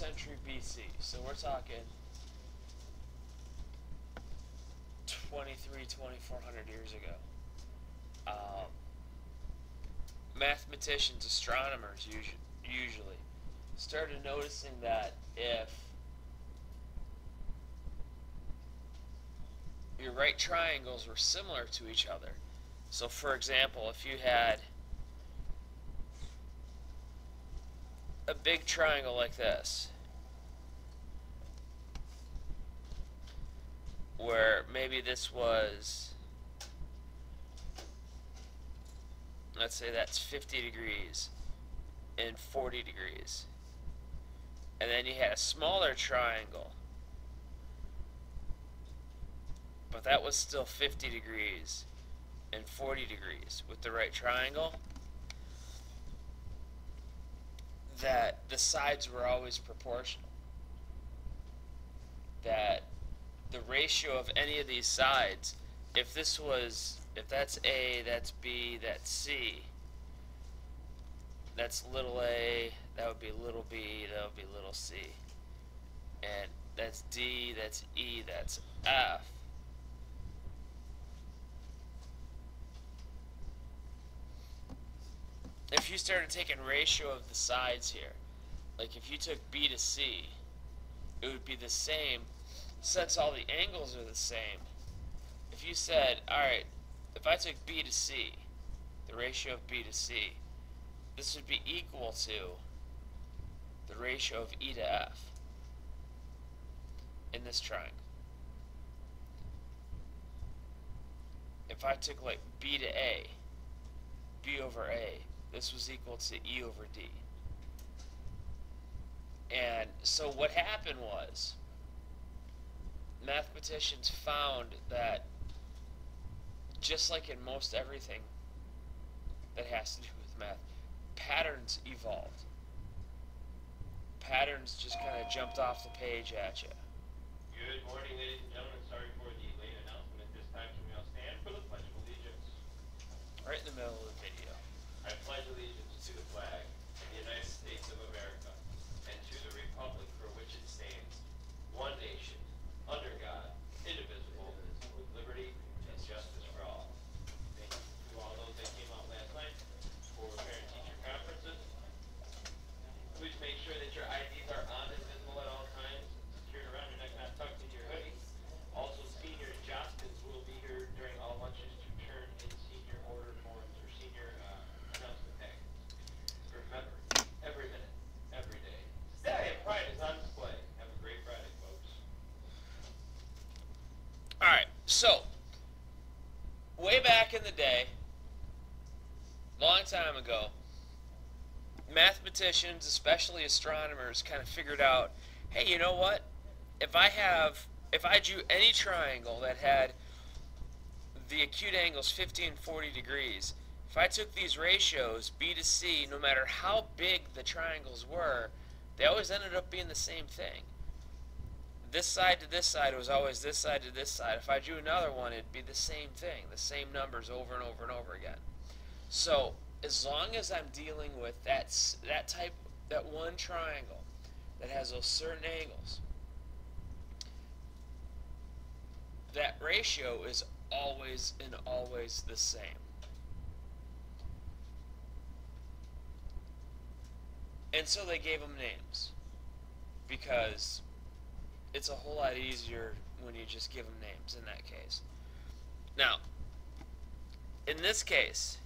century BC. So we're talking 2400 years ago. Mathematicians, astronomers usually started noticing that if your right triangles were similar to each other, so for example, if you had a big triangle like this, where maybe this was, let's say that's 50 degrees and 40 degrees, and then you had a smaller triangle, but that was still 50 degrees and 40 degrees with the right triangle, that the sides were always proportional. That the ratio of any of these sides, if that's A, that's B, that's C, that's little a, that would be little b, that would be little c, and that's D, that's E, that's F. If you started taking ratio of the sides here, like if you took B to C, it would be the same, since all the angles are the same. If you said, alright, if I took B to C, the ratio of B to C, this would be equal to the ratio of E to F in this triangle. If I took like B to A, B over A, this was equal to E over D. And so what happened was, mathematicians found that just like in most everything that has to do with math, patterns evolved. Patterns just kind of jumped off the page at you. Good morning, ladies and gentlemen. Sorry for the late announcement. At this time, can we all stand for the Pledge of Allegiance? Right in the middle of the video. I pledge allegiance to the flag of the United States of America and to the republic for which it stands, one nation, under God, indivisible, with liberty and justice for all. Thank you to all those that came out last night for parent-teacher conferences. Please make sure that your IDs are on and visible at all times, secured around your neck, not tucked into your hoodie. Also, senior Jospins will be here during all lunches to turn in senior order forms or senior announcement packets. Remember, every minute, every day, Day of Pride is on display. Have a great Friday, folks. Alright, so, way back in the day, long time ago, mathematicians, especially astronomers, kind of figured out, hey, you know what? If I drew any triangle that had the acute angles 50 and 40 degrees, if I took these ratios, B to C, no matter how big the triangles were, they always ended up being the same thing. This side to this side was always this side to this side. If I drew another one, it'd be the same thing, the same numbers over and over and over again. So, as long as I'm dealing with that one triangle that has those certain angles, that ratio is always and always the same. And so they gave them names, because it's a whole lot easier when you just give them names in that case. Now, in this case,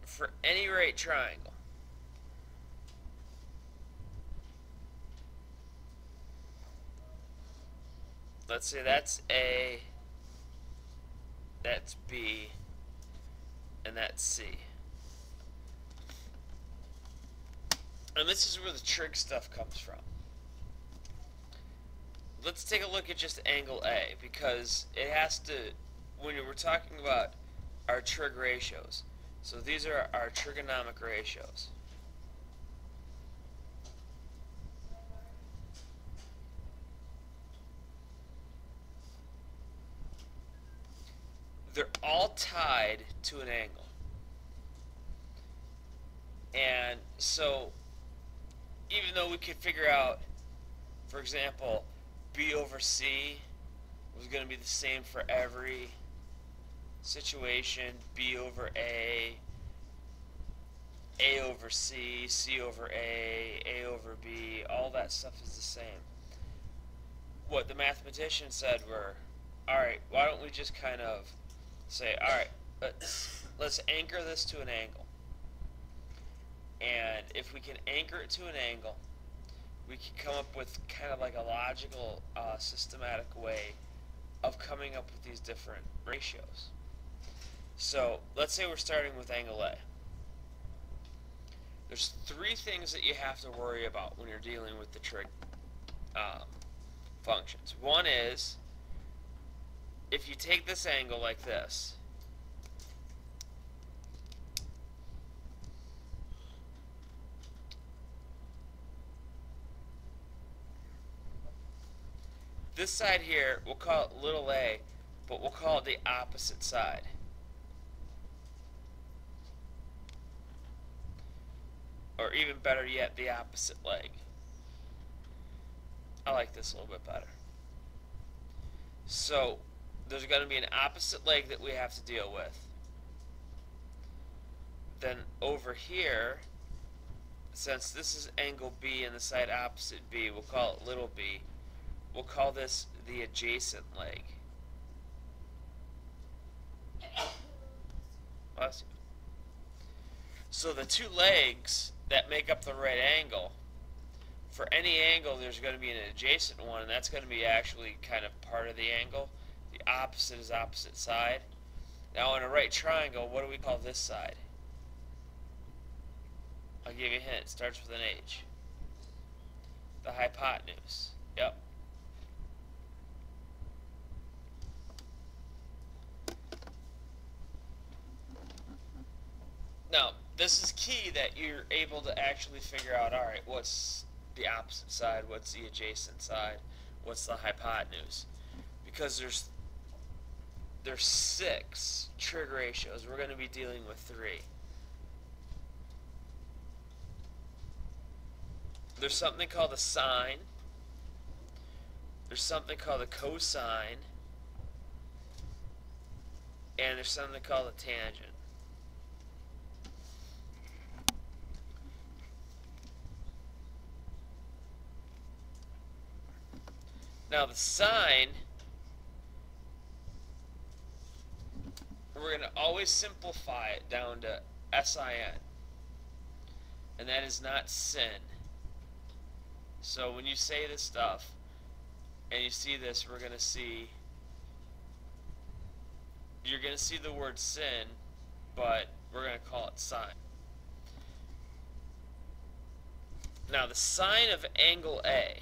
for any right triangle, let's say that's A, that's B, and that's C. And this is where the trig stuff comes from. Let's take a look at just angle A, because it has to, when we're talking about our trig ratios, so these are our trigonomic ratios. They're all tied to an angle. And so, even though we could figure out, for example, B over C was going to be the same for every situation, B over A over C, C over A over B, all that stuff is the same. What the mathematicians said were, alright, why don't we just kind of say, alright, let's anchor this to an angle. And if we can anchor it to an angle, we can come up with kind of like a logical, systematic way of coming up with these different ratios. So let's say we're starting with angle A. There's three things that you have to worry about when you're dealing with the trig functions. One is, if you take this angle like this, this side here, we'll call it little a, but we'll call it the opposite side. Or even better yet, the opposite leg. I like this a little bit better. So, there's going to be an opposite leg that we have to deal with. Then over here, since this is angle B and the side opposite B, we'll call it little b. We'll call this the adjacent leg. Bless you. So the two legs that make up the right angle, for any angle there's going to be an adjacent one, and that's going to be actually kind of part of the angle. The opposite is opposite side. Now in a right triangle, what do we call this side? I'll give you a hint. It starts with an H. The hypotenuse. Yep. Now, this is key that you're able to actually figure out, alright, what's the opposite side, what's the adjacent side, what's the hypotenuse. Because there's 6 trig ratios. We're going to be dealing with 3. There's something called a sine. There's something called a cosine. And there's something called a tangent. Now the sine, we're going to always simplify it down to sin. And that is not sin. So when you say this stuff, and you see this, we're going to see, you're going to see the word sin, but we're going to call it sine. Now the sine of angle A,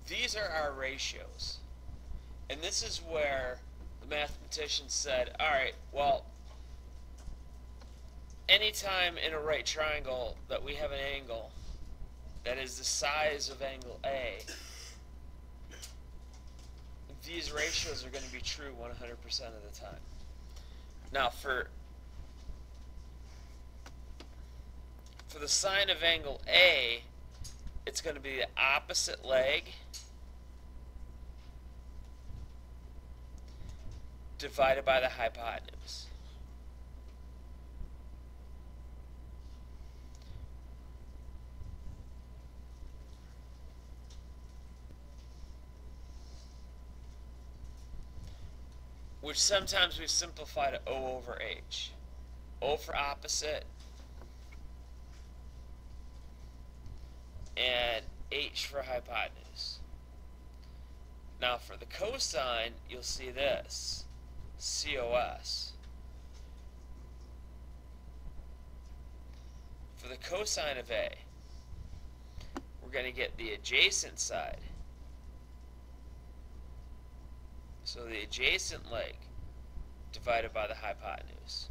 these are our ratios. And this is where the mathematician said, alright, well, anytime in a right triangle that we have an angle that is the size of angle A, these ratios are going to be true 100% of the time. Now for the sine of angle A, it's going to be the opposite leg divided by the hypotenuse. Which sometimes we simplify to O over H. O for opposite, and H for hypotenuse. Now for the cosine, you'll see this, COS. For the cosine of A, we're going to get the adjacent side. So the adjacent leg divided by the hypotenuse.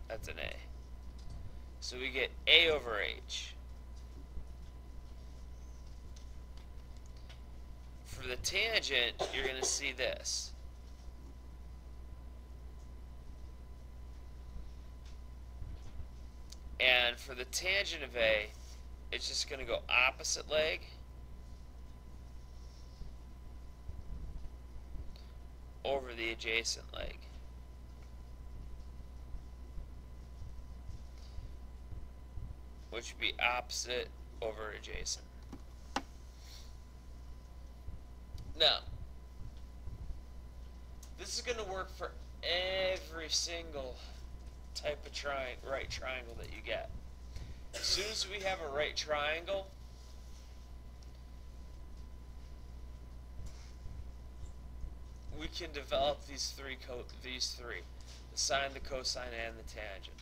That's an A. So we get A over H. For the tangent, you're going to see this. And for the tangent of A, it's just going to go opposite leg over the adjacent leg. Which would be opposite over adjacent. Now, this is going to work for every single type of right triangle that you get. As soon as we have a right triangle, we can develop these three, the sine, the cosine, and the tangent.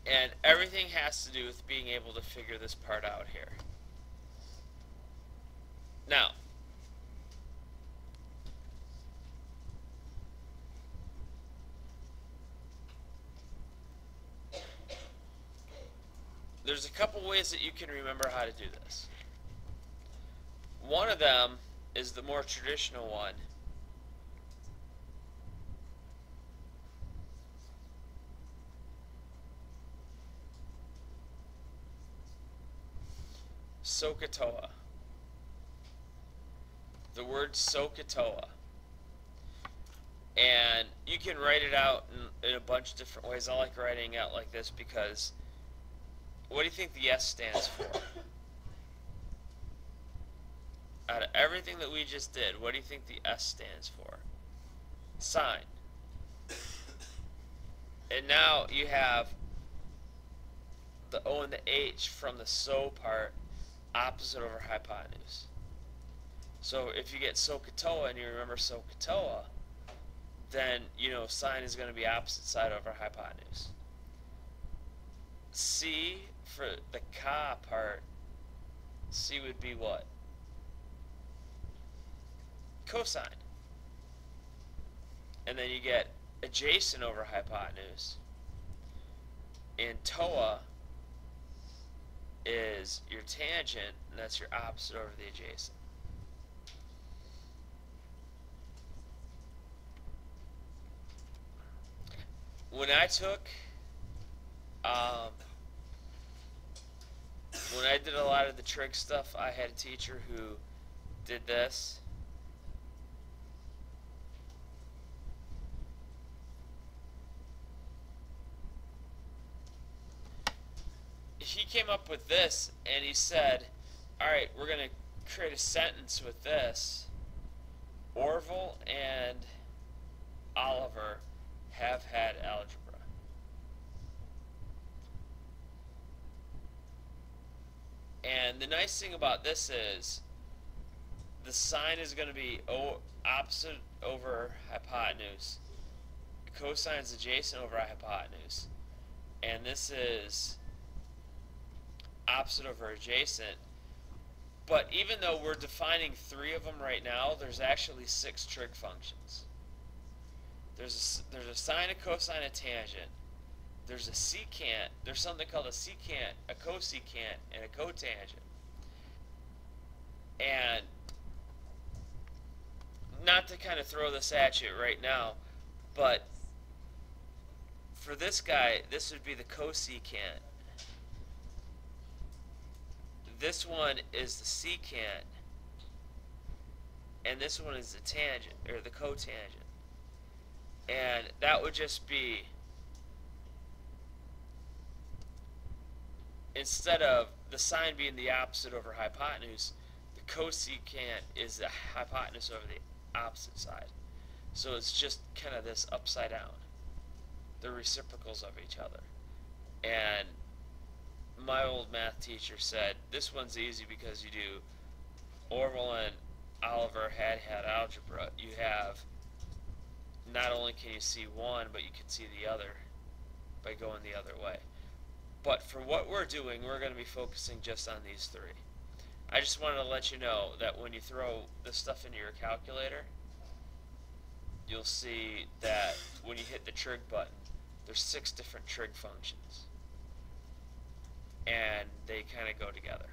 And everything has to do with being able to figure this part out here. Now, there's a couple ways that you can remember how to do this. One of them is the more traditional one. SOHCAHTOA. The word SOHCAHTOA. And you can write it out in a bunch of different ways. I like writing out like this because what do you think the S stands for? Out of everything that we just did, what do you think the S stands for? Sine. And now you have the O and the H from the SO part opposite over hypotenuse. So if you get SOHCAHTOA and you remember SOHCAHTOA, then you know sine is going to be opposite side over hypotenuse. C for the ka part, C would be what? Cosine. And then you get adjacent over hypotenuse. And TOA is your tangent, and that's your opposite over the adjacent. When I took, when I did a lot of the trig stuff, I had a teacher who did this. He came up with this, and he said, alright, we're going to create a sentence with this. Orville and Oliver have had algebra. And the nice thing about this is the sine is going to be opposite over hypotenuse. Cosine is adjacent over hypotenuse. And this is opposite over adjacent. But even though we're defining 3 of them right now, there's actually 6 trig functions. There's a sine, a cosine, a tangent. There's a secant. There's something called a secant, a cosecant, and a cotangent. And not to kind of throw this at you right now, but for this guy, this would be the cosecant. This one is the secant, and this one is the tangent, or the cotangent. And that would just be, instead of the sine being the opposite over hypotenuse, the cosecant is the hypotenuse over the opposite side. So it's just kind of this upside down. They're reciprocals of each other. And my old math teacher said, this one's easy because you do Orville and Oliver had algebra. You have, not only can you see one, but you can see the other by going the other way. But for what we're doing, we're going to be focusing just on these 3. I just wanted to let you know that when you throw this stuff into your calculator, you'll see that when you hit the trig button, there's 6 different trig functions, and they kind of go together.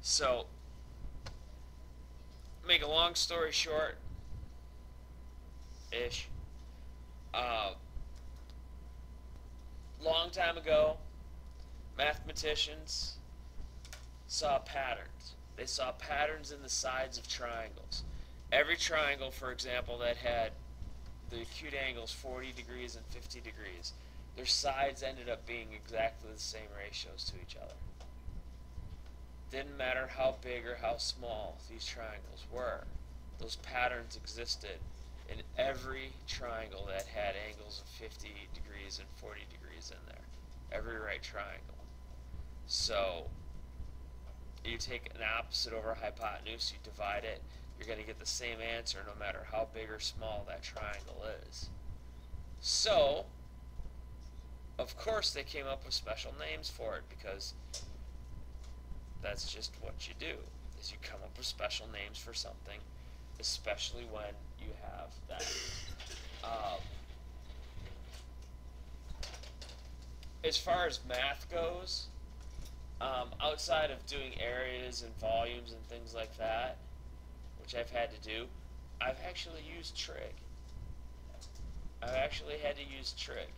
So, make a long story short, ish. Long time ago, mathematicians saw patterns. They saw patterns in the sides of triangles. Every triangle, for example, that had the acute angles 40 degrees and 50 degrees, their sides ended up being exactly the same ratios to each other. Didn't matter how big or how small these triangles were. Those patterns existed in every triangle that had angles of 50 degrees and 40 degrees in there. Every right triangle. So, you take an opposite over hypotenuse, you divide it, you're going to get the same answer no matter how big or small that triangle is. So, of course they came up with special names for it, because that's just what you do, is you come up with special names for something, especially when you have that. As far as math goes, outside of doing areas and volumes and things like that, which I've had to do, I've actually used trig. I've actually had to use trig.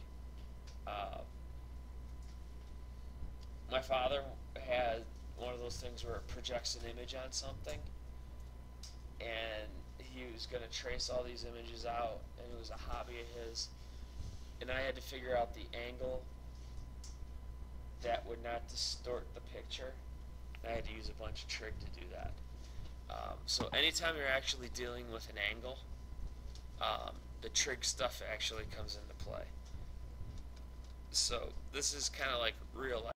My father had one of those things where it projects an image on something, and he was going to trace all these images out, and it was a hobby of his, and I had to figure out the angle that would not distort the picture. I had to use a bunch of trig to do that. So anytime you're actually dealing with an angle, the trig stuff actually comes into play. So this is kind of like real life.